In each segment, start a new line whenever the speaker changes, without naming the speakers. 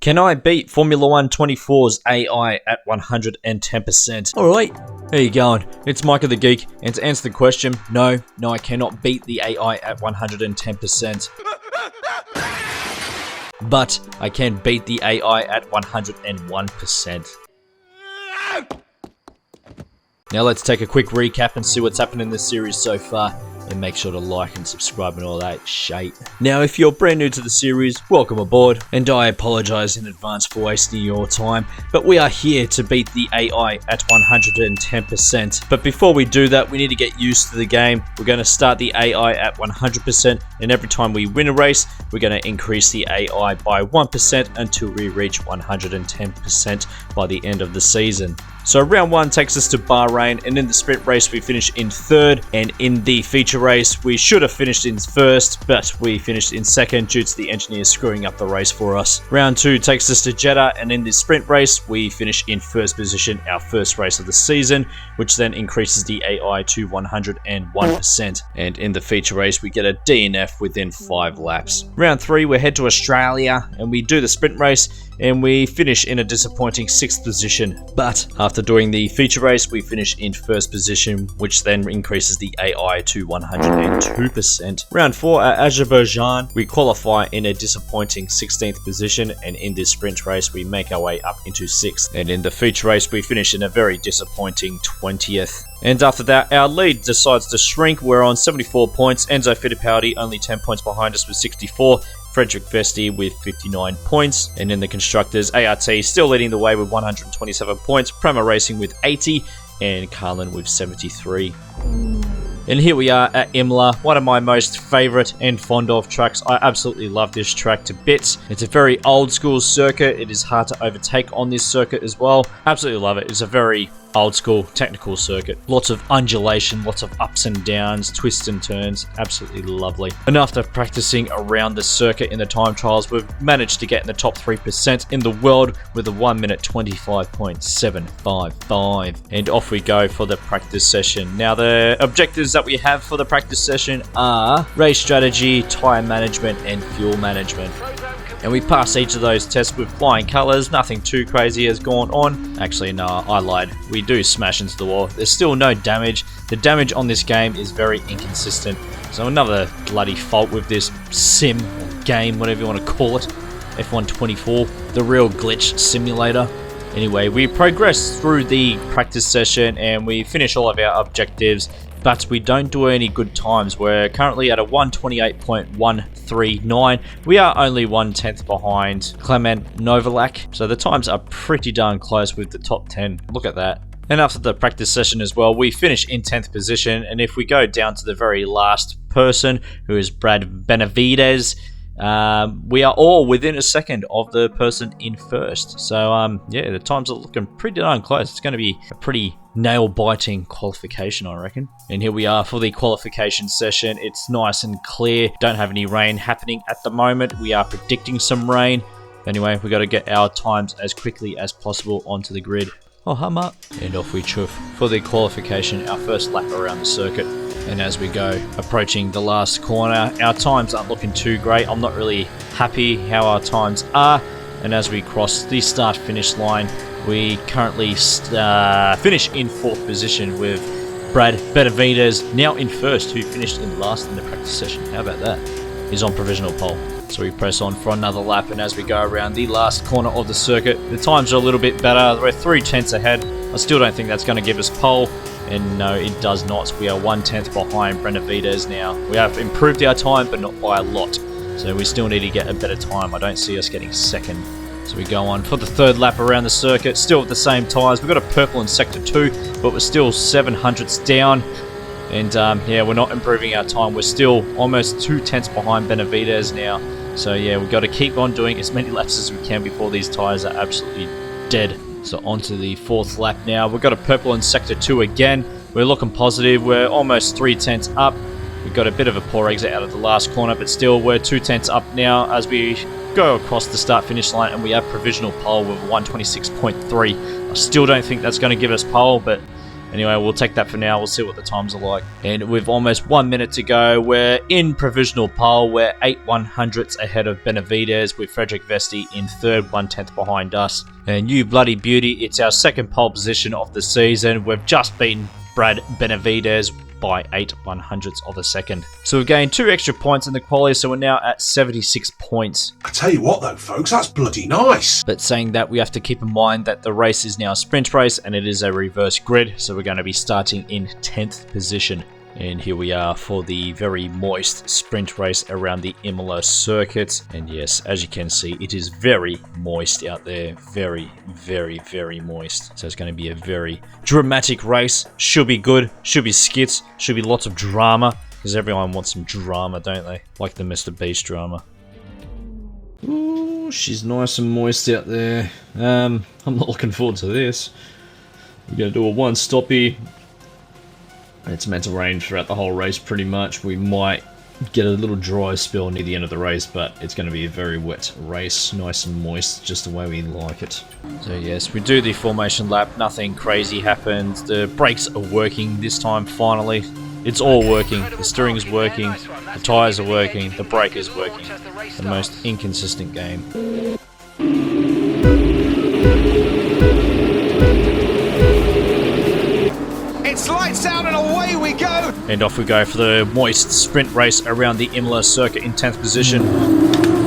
Can I beat Formula 1 24's AI at 110%? Alright, how you going? It's Micah the Geek, and to answer the question, no, I cannot beat the AI at 110%. But I can beat the AI at 101%. Now let's take a quick recap and see what's happened in this series so far. And make sure to like and subscribe and all that shit. Now, if you're brand new to the series, welcome aboard, and I apologize in advance for wasting your time, but we are here to beat the AI at 110%. But before we do that, we need to get used to the game. We're going to start the AI at 100%, and every time we win a race, we're going to increase the AI by 1% until we reach 110% by the end of the season. So round 1 takes us to Bahrain, and in the sprint race we finish in 3rd, and in the feature race we should have finished in 1st, but we finished in 2nd due to the engineers screwing up the race for us. Round 2 takes us to Jeddah, and in the sprint race we finish in 1st position, our first race of the season, which then increases the AI to 101%. And in the feature race we get a DNF within 5 laps. Round 3 we head to Australia, and we do the sprint race, and we finish in a disappointing 6th position, but after doing the feature race we finish in 1st position, which then increases the AI to 102%. Round 4 at Azerbaijan, we qualify in a disappointing 16th position, and in this sprint race we make our way up into 6th, and in the feature race we finish in a very disappointing 20th. And after that, our lead decides to shrink. We're on 74 points, Enzo Fittipaldi only 10 points behind us with 64, Frederick Vesti with 59 points, and in the Constructors, ART still leading the way with 127 points, Prema Racing with 80, and Carlin with 73. And here we are at Imola, one of my most favourite and fond of tracks. I absolutely love this track to bits. It's a very old school circuit. It is hard to overtake on this circuit as well. Absolutely love it. It's a very old school technical circuit. Lots of undulation, lots of ups and downs, twists and turns. Absolutely lovely. And after practicing around the circuit in the time trials, we've managed to get in the top 3% in the world with a 1 minute 25.755. And off we go for the practice session. Now the objectives that we have for the practice session are race strategy, tyre management, and fuel management. And we pass each of those tests with flying colours. Nothing too crazy has gone on. Actually, no, I lied. We do smash into the wall. There's still no damage. The damage on this game is very inconsistent. So another bloody fault with this sim or game, whatever you want to call it. F1 24, the real glitch simulator. Anyway, we progress through the practice session and we finish all of our objectives, but we don't do any good times. We're currently at a 128.139. We are only 1/10 behind Clement Novalak, so the times are pretty darn close with the top 10. Look at that. And after the practice session as well, we finish in 10th position, and if we go down to the very last person, who is Brad Benavides, we are all within a second of the person in 1st. So yeah, the times are looking pretty darn close. It's going to be a pretty nail-biting qualification, I reckon. And here we are for the qualification session. It's nice and clear. Don't have any rain happening at the moment. We are predicting some rain. Anyway, we got to get our times as quickly as possible onto the grid. Oh, hummer. And off we chuff for the qualification, our first lap around the circuit. And as we go, approaching the last corner, our times aren't looking too great. I'm not really happy how our times are. And as we cross the start-finish line, we currently finish in 4th position with Brad Benavides now in 1st, who finished in last in the practice session. How about that? He's on provisional pole. So we press on for another lap, and as we go around the last corner of the circuit, the times are a little bit better. We're 3/10 ahead. I still don't think that's going to give us pole. And no, it does not. We are 1/10 behind Benavides now. We have improved our time, but not by a lot. So we still need to get a better time. I don't see us getting 2nd. So we go on for the 3rd lap around the circuit, still with the same tyres. We've got a purple in Sector 2, but we're still 7/100ths down. And yeah, we're not improving our time. We're still almost 2/10 behind Benavides now. So yeah, we've got to keep on doing as many laps as we can before these tyres are absolutely dead. So on to the 4th lap now. We've got a purple in Sector 2 again. We're looking positive. We're almost 3/10 up. We've got a bit of a poor exit out of the last corner, but still we're 2/10 up now as we go across the start-finish line, and we have provisional pole with 126.3. I still don't think that's going to give us pole, but Anyway, we'll take that for now. We'll see what the times are like. And with almost 1 minute to go, we're in provisional pole. We're 8/100ths ahead of Benavides, with Frederick Vesti in third, 1/10 behind us. And you bloody beauty, it's our second pole position of the season. We've just beaten Brad Benavides by 8/100ths of a second. So we've gained 2 extra points in the quali, so we're now at 76 points.
I tell you what though, folks, that's bloody nice.
But saying that, we have to keep in mind that the race is now a sprint race and it is a reverse grid, so we're going to be starting in 10th position. And here we are for the very moist sprint race around the Imola circuit. And yes, as you can see, it is very moist out there. Very, very, very moist. So it's going to be a very dramatic race. Should be good. Should be skits. Should be lots of drama. Because everyone wants some drama, don't they? Like the Mr. Beast drama. Ooh, she's nice and moist out there. I'm not looking forward to this. We're going to do a one-stoppy. It's meant to rain throughout the whole race pretty much. We might get a little dry spell near the end of the race, but it's going to be a very wet race. Nice and moist, just the way we like it. So yes, we do the formation lap. Nothing crazy happens. The brakes are working this time finally. It's all working. The steering's working. The tyres are working. The brake is working. The most inconsistent game.
It's lights out and away we go!
And off we go for the moist sprint race around the Imola circuit in 10th position.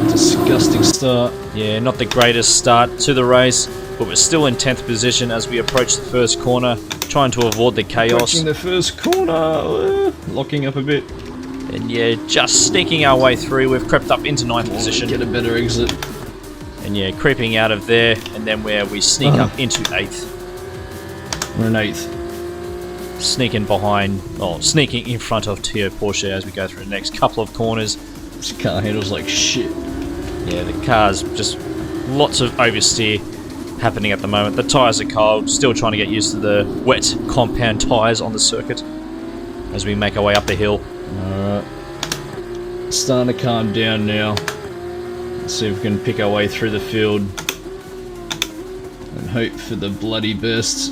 Disgusting start. Yeah, not the greatest start to the race, but we're still in 10th position as we approach the first corner, trying to avoid the chaos.
Approaching the first corner, locking up a bit.
And yeah, just sneaking our way through. We've crept up into 9th position.
Get a better exit.
And yeah, creeping out of there, and then where we sneak up into 8th.
We're in 8th.
Sneaking in front of Tio Porsche as we go through the next couple of corners.
This car handles like shit.
Yeah, the car's just lots of oversteer happening at the moment. The tyres are cold, still trying to get used to the wet compound tyres on the circuit as we make our way up the hill.
Alright. Starting to calm down now. Let's see if we can pick our way through the field and hope for the bloody bursts.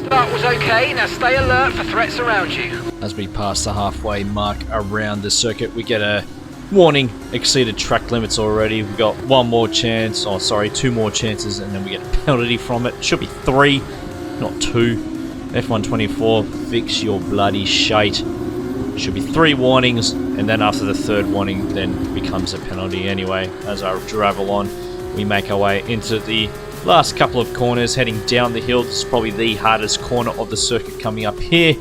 Start was okay, now stay alert for threats around you.
As we pass the halfway mark around the circuit, we get a warning, exceeded track limits already. We've got one more chance, two more chances, and then we get a penalty from it. Should be 3, not 2. F124, fix your bloody shite. Should be 3 warnings, and then after the 3rd warning, then becomes a penalty anyway. As I travel on, we make our way into the last couple of corners, heading down the hill. This is probably the hardest corner of the circuit coming up here,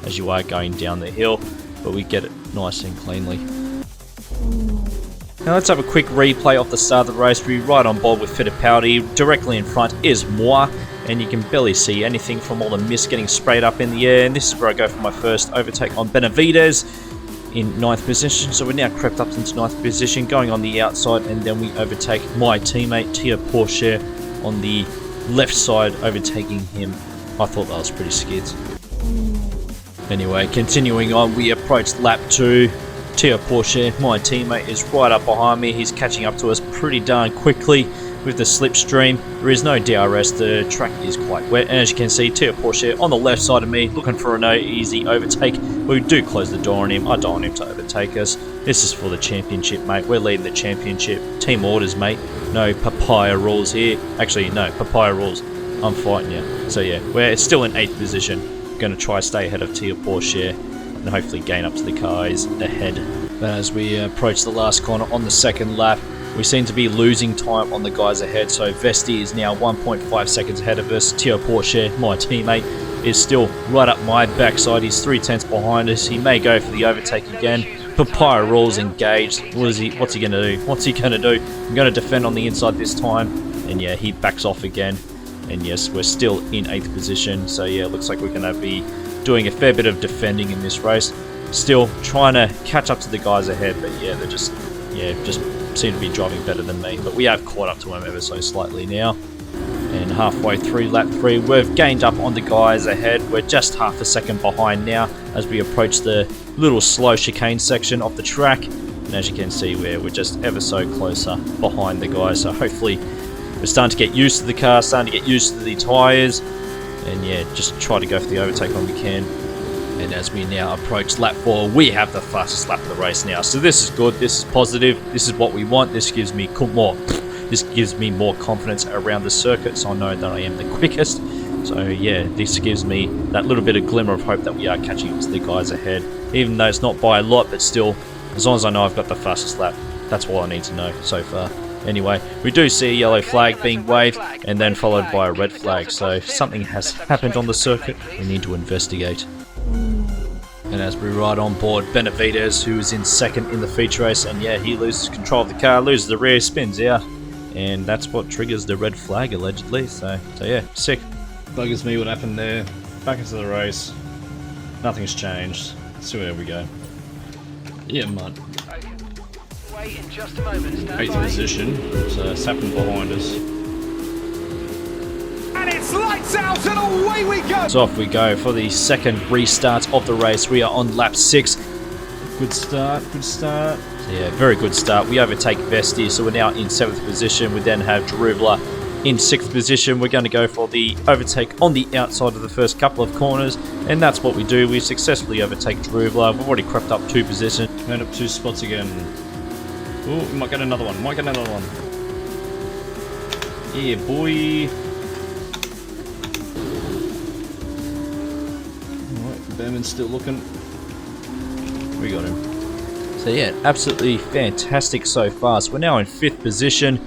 as you are going down the hill, but we get it nice and cleanly. Now let's have a quick replay of the start of the race. We're right on board with Fittipaldi. Directly in front is Moi, and you can barely see anything from all the mist getting sprayed up in the air. And this is where I go for my first overtake on Benavides in 9th position. So we're now crept up into 9th position, going on the outside, and then we overtake my teammate Tio Porsche on the left side, overtaking him. I thought that was pretty skids. Anyway, continuing on, we approach lap 2. Tio Porsche, my teammate, is right up behind me. He's catching up to us pretty darn quickly with the slipstream. There is no DRS, the track is quite wet, and as you can see, Tio Porsche on the left side of me, looking for a no easy overtake. We do close the door on him. I don't want him to overtake us. This is for the championship, mate. We're leading the championship. Team orders, mate. No papaya rules here. Actually, no, papaya rules. I'm fighting you. So yeah, we're still in 8th position. Going to try stay ahead of Tio Porsche and hopefully gain up to the cars ahead. But as we approach the last corner on the 2nd lap, we seem to be losing time on the guys ahead. So Vesti is now 1.5 seconds ahead of us. Tio Porsche, my teammate, is still right up my backside. He's 3/10 behind us. He may go for the overtake again. Papaya rules engaged. What's he going to do? What's he going to do? I'm going to defend on the inside this time. And yeah, he backs off again. And yes, we're still in 8th position. So yeah, it looks like we're going to be doing a fair bit of defending in this race. Still trying to catch up to the guys ahead. But yeah, they're just seem to be driving better than me. But we have caught up to them ever so slightly now. And halfway through lap 3, we've gained up on the guys ahead. We're just half a second behind now as we approach the little slow chicane section of the track. And as you can see, we're just ever so closer behind the guys. So hopefully we're starting to get used to the car, starting to get used to the tyres, and yeah, just try to go for the overtake when we can. And as we now approach lap 4, we have the fastest lap of the race now. So this is good, this is positive, this is what we want. This gives me more confidence around the circuit, so I know that I am the quickest. So yeah, this gives me that little bit of glimmer of hope that we are catching up to the guys ahead. Even though it's not by a lot, but still, as long as I know I've got the fastest lap, that's all I need to know so far. Anyway, we do see a yellow flag being waved and then followed by a red flag, so something has happened on the circuit. We need to investigate. And as we ride on board Benavides, who is in second in the feature race, and yeah, he loses control of the car, loses the rear, spins out, and that's what triggers the red flag allegedly. So yeah, sick.
Buggers me what happened there. Back into the race. Nothing's changed. So there we go. Yeah, mud.
Wait in just a moment. Stand
8th
by.
position. So it's happened behind us.
And it's lights out and away we go.
So off we go for the second restart of the race. We are on lap 6.
Good start, good start.
So yeah, very good start. We overtake Vesti, so we're now in 7th position. We then have Jerubla in 6th position. We're going to go for the overtake on the outside of the first couple of corners, and that's what we do. We successfully overtake Jerubla. We've already crept up 2 positions.
Made up 2 spots again. Oh, we might get another one. Might get another one. Yeah, boy. Alright, Behrman's still looking. We got him.
So yeah, absolutely fantastic so far. So we're now in 5th position.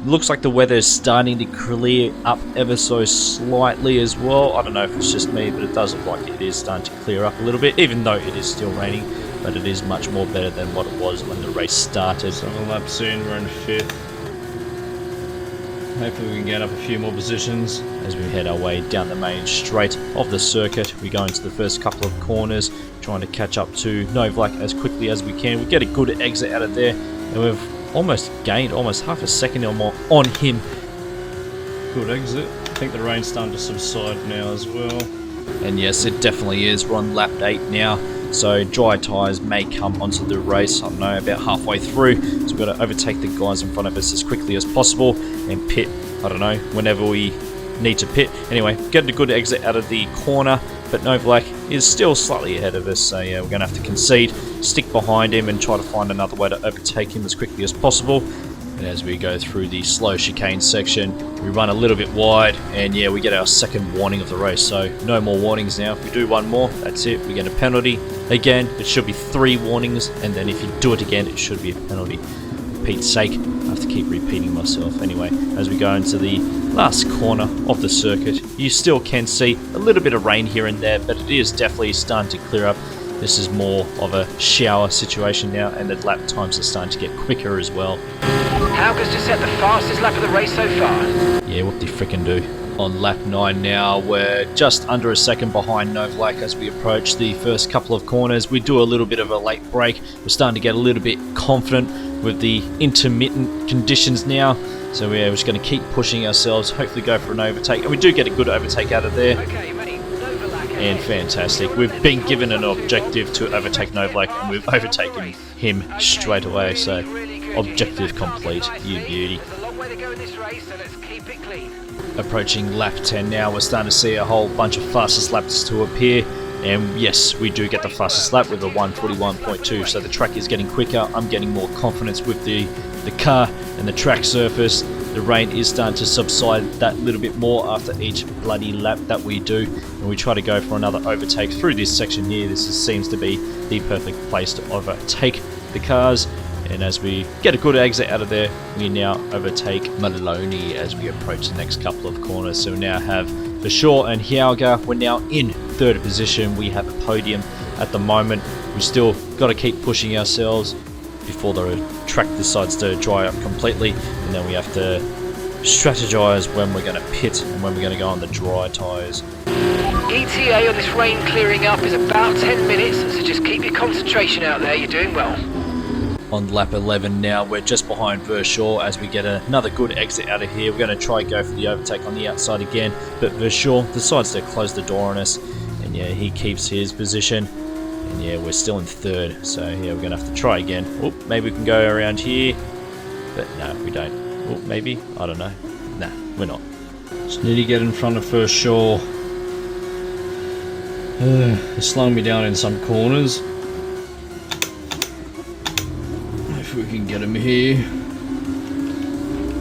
Looks like the weather is starting to clear up ever so slightly as well. I don't know if it's just me, but it does look like it is starting to clear up a little bit, even though it is still raining. But it is much more better than what it was when the race started.
So on a lap soon, we're in 5th. Hopefully we can get up a few more positions.
As we head our way down the main straight of the circuit, we go into the first couple of corners, trying to catch up to Novak as quickly as we can. We get a good exit out of there, and we've almost gained almost half a second or more on him.
Good exit. I think the rain's starting to subside now as well.
And yes, it definitely is. We're on lap 8 now, so dry tyres may come onto the race, I don't know, about halfway through. So we've got to overtake the guys in front of us as quickly as possible and pit, I don't know, whenever we need to pit. Anyway, get a good exit out of the corner, but Novak is still slightly ahead of us, so yeah, we're going to have to concede, stick behind him and try to find another way to overtake him as quickly as possible. And as we go through the slow chicane section, we run a little bit wide, and yeah, we get our second warning of the race, so no more warnings now. If we do one more, that's it, we get a penalty. Again, it should be 3 warnings, and then if you do it again, it should be a penalty. For Pete's sake, I have to keep repeating myself. Anyway, as we go into the last corner of the circuit, you still can see a little bit of rain here and there, but it is definitely starting to clear up. This is more of a shower situation now, and the lap times are starting to get quicker as well.
How goes to set the fastest lap of the race so far?
Yeah, what do you frickin' do? On lap 9 now, we're just under a second behind Novak as we approach the first couple of corners. We do a little bit of a late break. We're starting to get a little bit confident with the intermittent conditions now. So yeah, we're just going to keep pushing ourselves, hopefully go for an overtake. And we do get a good overtake out of there.
Okay, mate. Novak
And fantastic. We've been given an objective to overtake Novak, and we've overtaken him straight away. So objective complete, you beauty.
There's a long way to go in this race, so let's keep it clean.
Approaching lap 10 now, we're starting to see a whole bunch of fastest laps to appear, and yes, we do get the fastest lap with a 141.2, so the track is getting quicker. I'm getting more confidence with the car and the track surface. The rain is starting to subside that little bit more after each bloody lap that we do, and we try to go for another overtake through this section here. This seems to be the perfect place to overtake the cars. And as we get a good exit out of there, we now overtake Maloney as we approach the next couple of corners. So we now have Verschoor and Hauger. We're now in 3rd position. We have a podium at the moment. We still got to keep pushing ourselves before the track decides to dry up completely. And then we have to strategize when we're going to pit and when we're going to go on the dry tyres.
ETA on this rain clearing up is about 10 minutes, so just keep your concentration out there. You're doing well.
On lap 11 now, we're just behind Verschoor as we get another good exit out of here. We're going to try and go for the overtake on the outside again, but Verschoor decides to close the door on us, and yeah, he keeps his position, and yeah, we're still in 3rd, so yeah, we're going to have to try again. Oop, maybe we can go around here, but no, we don't. Oop, maybe, I don't know. Nah, we're not.
Just need to get in front of first shore. They're slowing me down in some corners. If we can get him here.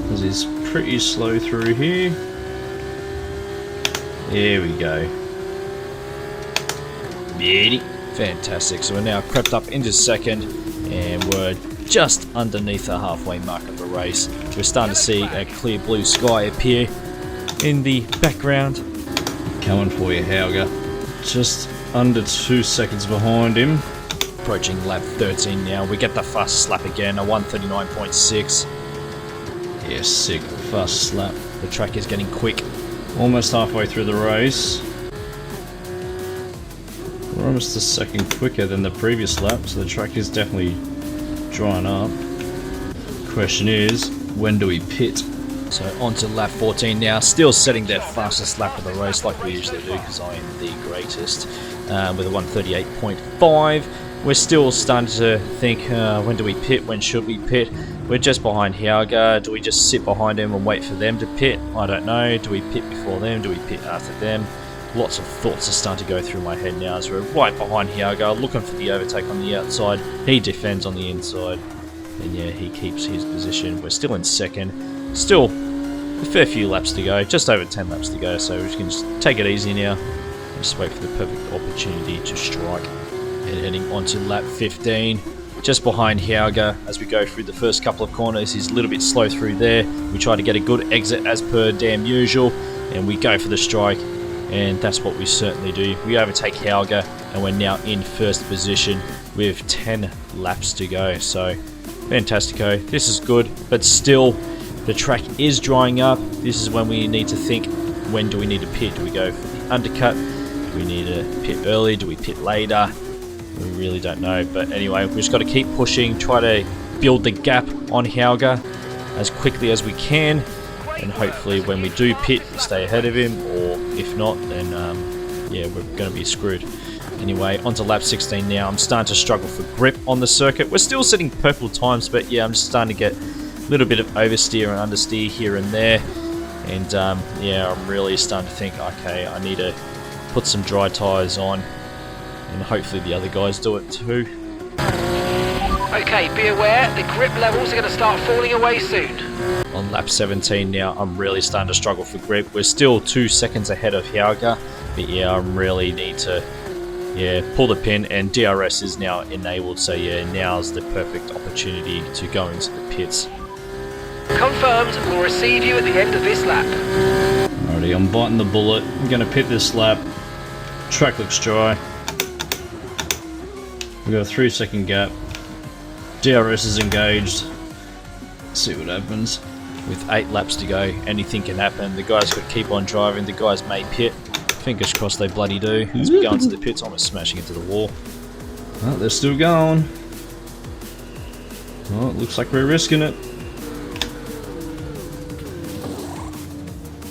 Because he's pretty slow through here. There we go. Beauty.
Fantastic. So we're now crept up into second, and we're just underneath the halfway mark of the race. We're starting to see a clear blue sky appear in the background.
Coming for you, Hauger. Just under 2 seconds behind him.
Approaching lap 13 now. We get the fastest lap again, a 1:39.6.
Yeah, sick. Fast slap.
The track is getting quick.
Almost halfway through the race. We're almost a second quicker than the previous lap, so the track is definitely drying up. Question is, when do we pit?
So on to lap 14 now, still setting that fastest lap of the race like we usually do, because I am the greatest, with a 1:38.5. We're still starting to think, when do we pit, when should we pit? We're just behind Hauger. Do we just sit behind him and wait for them to pit? I don't know. Do we pit before them? Do we pit after them? Lots of thoughts are starting to go through my head now as we're right behind Hauger, looking for the overtake on the outside. He defends on the inside, and yeah, he keeps his position. We're still in second. Still a fair few laps to go, just over 10 laps to go, so we can just take it easy now and just wait for the perfect opportunity to strike. And heading on to lap 15, just behind Hauger as we go through the first couple of corners. He's a little bit slow through there. We try to get a good exit as per damn usual, and we go for the strike, and that's what we certainly do. We overtake Hauger, and we're now in first position with 10 laps to go, so fantastico. This is good, but still the track is drying up. This is when we need to think, when do we need to pit? Do we go for the undercut? Do we need to pit early? Do we pit later? We really don't know, but anyway, we've just got to keep pushing, try to build the gap on Hauger as quickly as we can, and hopefully when we do pit, we stay ahead of him, or if not, then yeah, we're going to be screwed. Anyway, on to lap 16 now. I'm starting to struggle for grip on the circuit. We're still setting purple times, but yeah, I'm just starting to get a little bit of oversteer and understeer here and there, and yeah, I'm really starting to think, okay, I need to put some dry tyres on, and hopefully the other guys do it too.
Okay, be aware, the grip levels are going to start falling away soon.
On lap 17 now, I'm really starting to struggle for grip. We're still 2 seconds ahead of Hauger, but yeah, I really need to pull the pin, and DRS is now enabled, so yeah, now's the perfect opportunity to go into the pits.
Confirmed, we'll receive you at the end of this lap.
Alrighty, I'm biting the bullet. I'm going to pit this lap. Track looks dry. We've got a 3-second gap. DRS is engaged. Let's see what happens.
With 8 laps to go, anything can happen. The guys could keep on driving. The guys may pit. Fingers crossed they bloody do. As we go into the pits, almost smashing into the wall.
Oh, they're still going. Oh, it looks like we're risking it.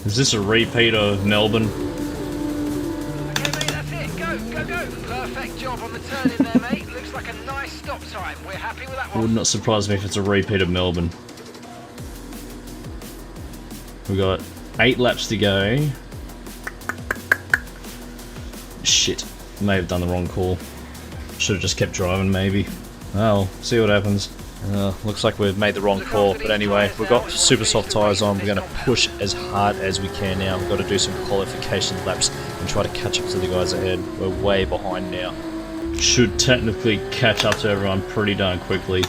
Is this a repeat of Melbourne?
Okay, mate, that's it. Go, go, go. Perfect job on the turn in there, mate. Looks like a nice stop time. We're happy with that
It would
one.
not surprise me if it's a repeat of Melbourne. We've got 8 laps to go. Shit, may have done the wrong call. Should have just kept driving, maybe. Well, see what happens.
Looks like we've made the wrong call, but anyway, we've got super soft tyres on. We're going to push as hard as we can now. We've got to do some qualification laps and try to catch up to the guys ahead. We're way behind now.
Should technically catch up to everyone pretty darn quickly.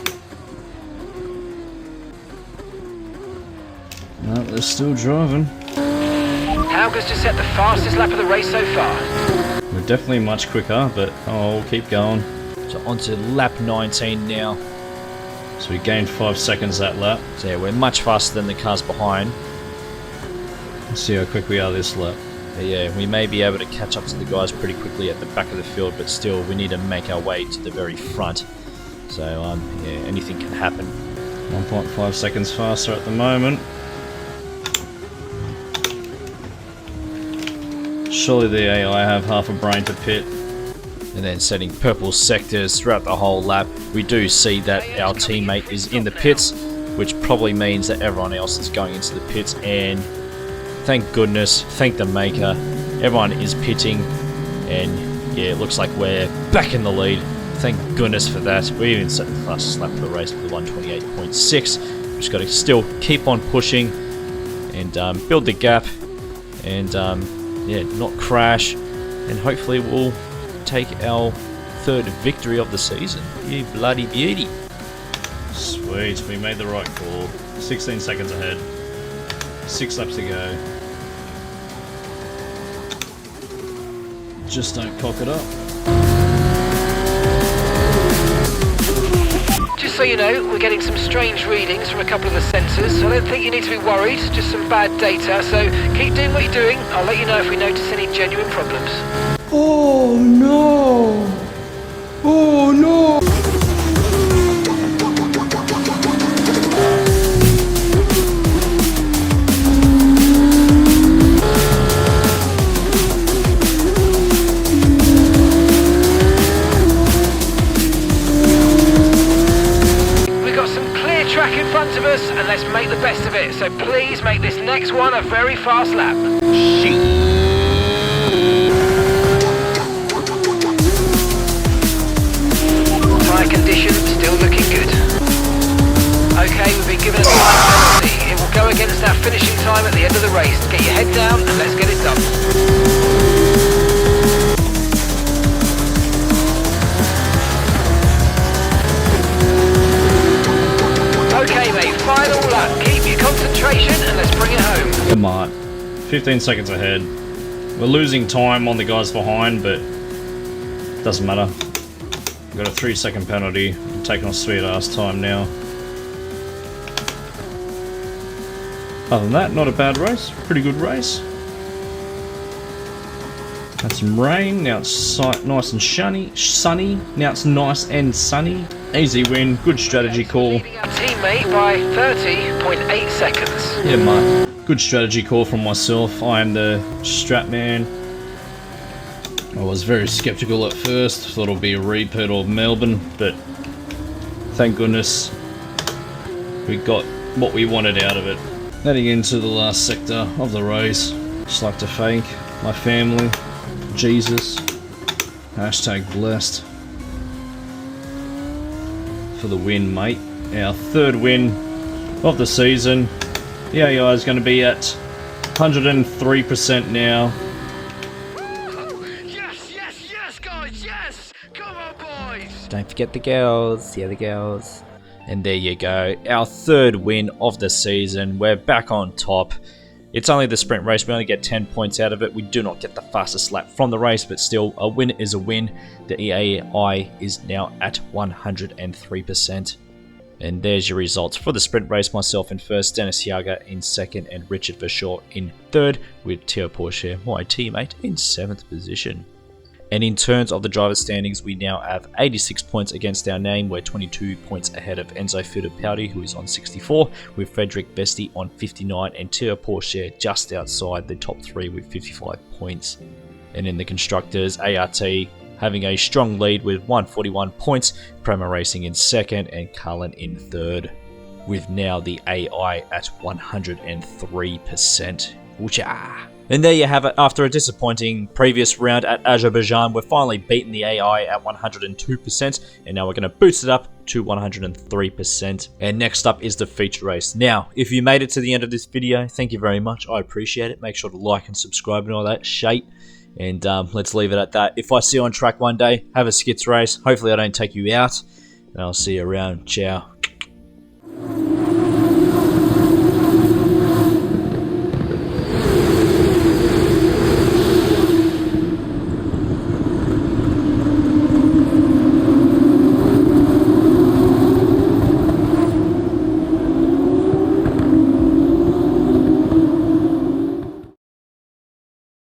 No, they're still driving.
Hauger's just set the fastest lap of the race so far.
We're definitely much quicker, but oh, we'll keep going.
So on to lap 19 now.
So we gained 5 seconds that lap.
So yeah, we're much faster than the cars behind.
Let's see how quick we are this lap.
But yeah, we may be able to catch up to the guys pretty quickly at the back of the field, but still, we need to make our way to the very front. So yeah, anything can happen.
1.5 seconds faster at the moment. Surely the AI have half a brain to pit.
And then setting purple sectors throughout the whole lap. We do see that our teammate is in the pits, which probably means that everyone else is going into the pits, and thank goodness, thank the maker. Everyone is pitting, and yeah, it looks like we're back in the lead. Thank goodness for that. We even set the fastest lap of the race with 128.6. Just got to still keep on pushing and build the gap, and yeah, not crash, and hopefully we'll take our third victory of the season. You bloody beauty.
Sweet, we made the right call. 16 seconds ahead. 6 laps to go. Just don't cock it up.
Just so you know, we're getting some strange readings from a couple of the sensors. I don't think you need to be worried, just some bad data. So keep doing what you're doing. I'll let you know if we notice any genuine problems.
Oh no! Oh no!
Of us, and let's make the best of it. So please make this next one a very fast lap. Tyre condition still looking good. Okay, we've been given a time penalty. It will go against our finishing time at the end of the race. Get your head down and let's get it done. Okay mate, final lap. Keep your concentration and let's bring it home.
Come on. 15 seconds ahead. We're losing time on the guys behind, but doesn't matter. We've got a 3-second penalty. I'm taking off sweet ass time now. Other than that, not a bad race. Pretty good race. Had some rain, now it's nice and sunny. Now it's nice and sunny. Easy win, good strategy call.
Leading our teammate by 30.8 seconds.
Yeah, mate. Good strategy call from myself. I am the strat man. I was very skeptical at first. Thought it'll be a repeat of Melbourne, but thank goodness we got what we wanted out of it. Heading into the last sector of the race. Just like to thank my family, Jesus, #blessed, for the win, mate. Our third win of the season. The AI is going to be at 103% now.
Yes, guys, yes! Come on, boys!
Don't forget the girls, the other girls. And there you go, our third win of the season. We're back on top. It's only the sprint race, we only get 10 points out of it. We do not get the fastest lap from the race, but still, a win is a win. The AI is now at 103%. And there's your results for the sprint race. Myself in first, Dennis Yaga in second, and Richard Verschoor in third, with Theo Porsche, my teammate, in 7th position. And in terms of the driver standings, we now have 86 points against our name. We're 22 points ahead of Enzo Fittipaldi, who is on 64, with Frederick Besti on 59, and Theo Porsche just outside the top 3 with 55 points. And in the constructors, ART having a strong lead with 141 points, Prema Racing in second, and Carlin in third, with now the AI at 103%. Woocha! And there you have it. After a disappointing previous round at Azerbaijan, we've finally beaten the AI at 102%, and now we're going to boost it up to 103%. And next up is the feature race. Now, if you made it to the end of this video, thank you very much. I appreciate it. Make sure to like and subscribe and all that shit. And let's leave it at that. If I see you on track one day, have a skits race. Hopefully I don't take you out. And I'll see you around. Ciao.